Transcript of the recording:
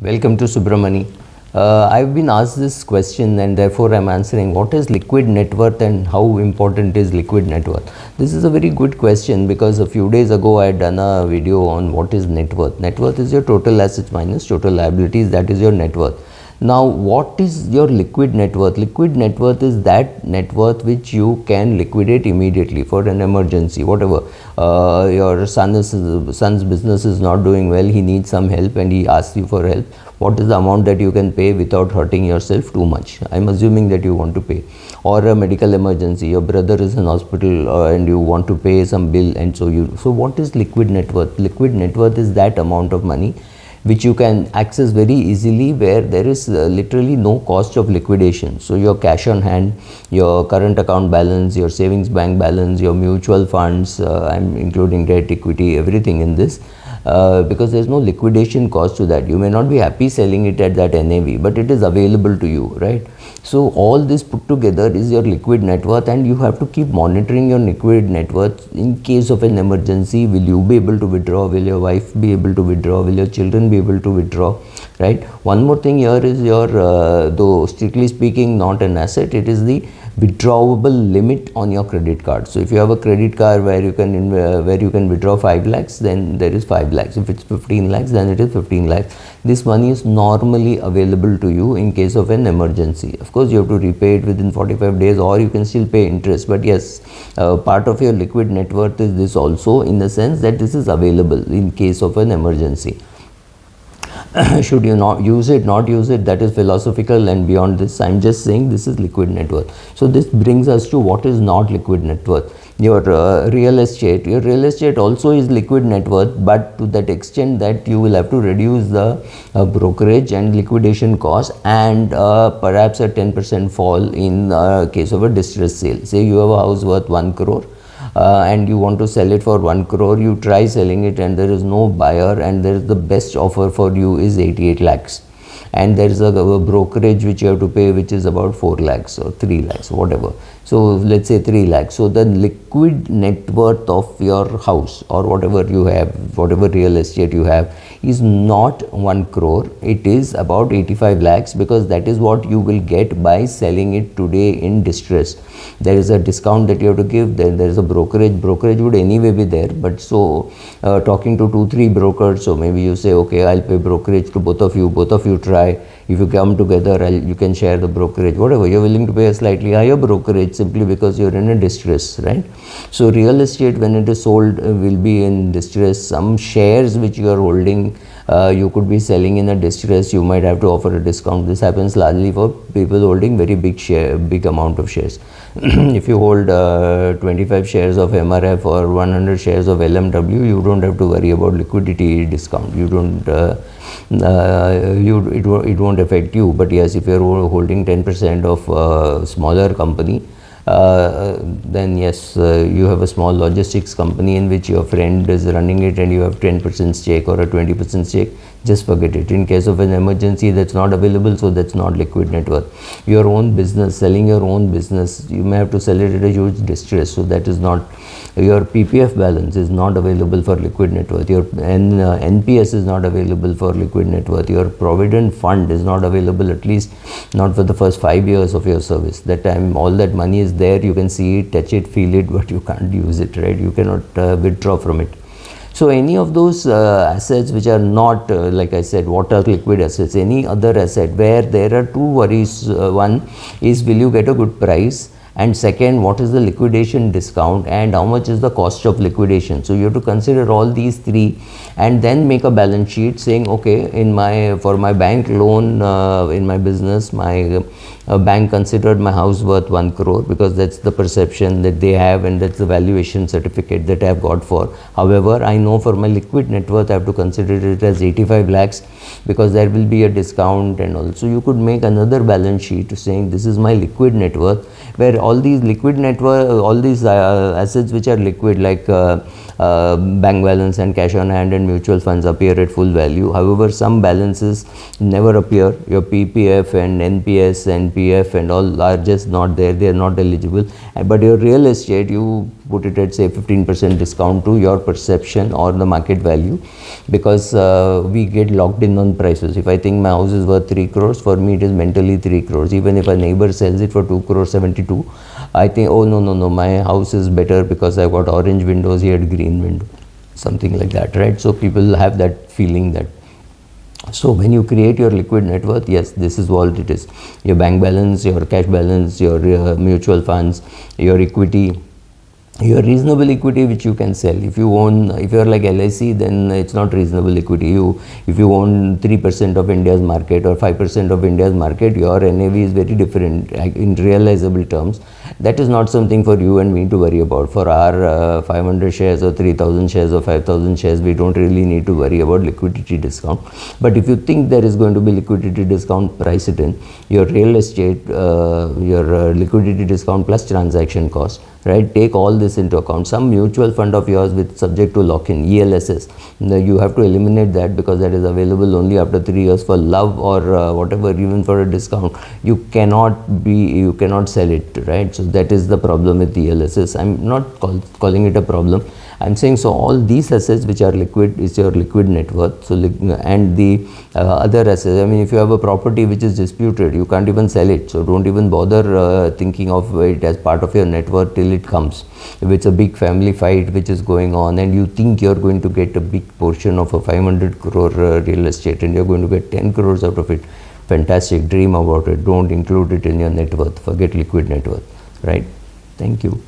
Welcome to Subramani. I've been asked this question and therefore I'm answering. What is liquid net worth and how important is liquid net worth? This is a very good question because a few days ago I had done a video on what is net worth. Net worth is your total assets minus total liabilities, that is your net worth. Now, what is your liquid net worth? Liquid net worth is that net worth which you can liquidate immediately for an emergency, whatever. Your son's business is not doing well, he needs some help and he asks you for help. What is the amount that you can pay without hurting yourself too much? I'm assuming that you want to pay. Or a medical emergency, your brother is in hospital and you want to pay some bill, and so what is liquid net worth? Liquid net worth is that amount of money which you can access very easily, where there is literally no cost of liquidation. So your cash on hand, your current account balance, your savings bank balance, your mutual funds, I'm including debt, equity, everything in this, because there is no liquidation cost to that. You may not be happy selling it at that NAV, but it is available to you, right? So all this put together is your liquid net worth, and you have to keep monitoring your liquid net worth. In case of an emergency, will you be able to withdraw? Will your wife be able to withdraw? Will your children be able to withdraw? Right? One more thing here is your, though strictly speaking not an asset, it is the withdrawable limit on your credit card. So if you have a credit card where you can withdraw 5 lakhs, then there is 5 lakhs. If it's 15 lakhs, then it is 15 lakhs. This money is normally available to you in case of an emergency. Of course, you have to repay it within 45 days, or you can still pay interest. But yes, part of your liquid net worth is this also, in the sense that this is available in case of an emergency. Should you not use it, that is philosophical, and beyond this I'm just saying this is liquid net worth. So this brings us to what is not liquid net worth. Your real estate also is liquid net worth, but to that extent that you will have to reduce the brokerage and liquidation cost, and perhaps a 10% fall in case of a distress sale. Say you have a house worth 1 crore and you want to sell it for 1 crore, you try selling it and there is no buyer, and there is the best offer for you is 88 lakhs, and there is a brokerage which you have to pay, which is about 4 lakhs or 3 lakhs, whatever. So let's say 3 lakhs. So the liquid net worth of your house or whatever you have, whatever real estate you have, is not 1 crore. It is about 85 lakhs, because that is what you will get by selling it today in distress. There is a discount that you have to give, then there is a brokerage would anyway be there, but so talking to 2-3 brokers, so maybe you say, okay, I'll pay brokerage to both of you try. If you come together, you can share the brokerage, whatever. You're willing to pay a slightly higher brokerage simply because you're in a distress, right? So real estate, when it is sold, will be in distress. Some shares which you are holding, you could be selling in a distress, you might have to offer a discount. This happens largely for people holding very big amount of shares. If you hold 25 shares of MRF or 100 shares of LMW, you don't have to worry about liquidity discount. You don't it won't affect you. But yes, if you're holding 10% of a smaller company, then yes, you have a small logistics company in which your friend is running it and you have 10% stake or a 20% stake, just forget it. In case of an emergency, that's not available, so that's not liquid net worth. Your own business, selling your own business, you may have to sell it at a huge distress, so that is not. Your PPF balance is not available for liquid net worth. Your NPS is not available for liquid net worth. Your provident fund is not available, at least not for the first 5 years of your service. That time all that money is there, you can see it, touch it, feel it, but you can't use it, right? You cannot withdraw from it. So any of those assets which are not, like I said, what are liquid assets, any other asset where there are two worries. One is, will you get a good price? And second, what is the liquidation discount and how much is the cost of liquidation? So you have to consider all these three and then make a balance sheet saying, okay, for my bank loan in my business, my bank considered my house worth 1 crore because that's the perception that they have and that's the valuation certificate that I have got for. However, I know for my liquid net worth I have to consider it as 85 lakhs because there will be a discount, and also you could make another balance sheet saying this is my liquid net worth, where all these liquid net worth, all these assets which are liquid like bank balance and cash on hand and mutual funds appear at full value. However, some balances never appear. Your PPF and NPS and PF and all are just not there, they are not eligible. But your real estate, you put it at say 15% discount to your perception or the market value, because we get locked in on prices. If I think my house is worth 3 crores, for me it is mentally 3 crores. Even if a neighbor sells it for 2 crores 72, I think, oh no, my house is better because I got orange windows, he had green window, something like that, right? So people have that feeling that. So when you create your liquid net worth, yes, this is what it is: your bank balance, your cash balance, your mutual funds, your equity, your reasonable equity which you can sell. If you own, if you are like LIC, then it's not reasonable equity. If you own 3% of India's market or 5% of India's market, your NAV is very different in realizable terms. That is not something for you and me to worry about. For our 500 shares or 3000 shares or 5000 shares, we don't really need to worry about liquidity discount. But if you think there is going to be liquidity discount, price it in. Your real estate, your liquidity discount plus transaction cost, right? Take all this into account. Some mutual fund of yours with subject to lock-in, ELSS, you have to eliminate that, because that is available only after 3 years for love or whatever, even for a discount. You cannot sell it, right? So that is the problem with ELSS. I'm not calling it a problem. I'm saying, so all these assets which are liquid is your liquid net worth. So and the other assets, I mean, if you have a property which is disputed, you can't even sell it. So don't even bother thinking of it as part of your net worth till it comes. If it's a big family fight which is going on and you think you're going to get a big portion of a 500 crore real estate and you're going to get 10 crores out of it, fantastic, dream about it. Don't include it in your net worth. Forget liquid net worth, right? Thank you.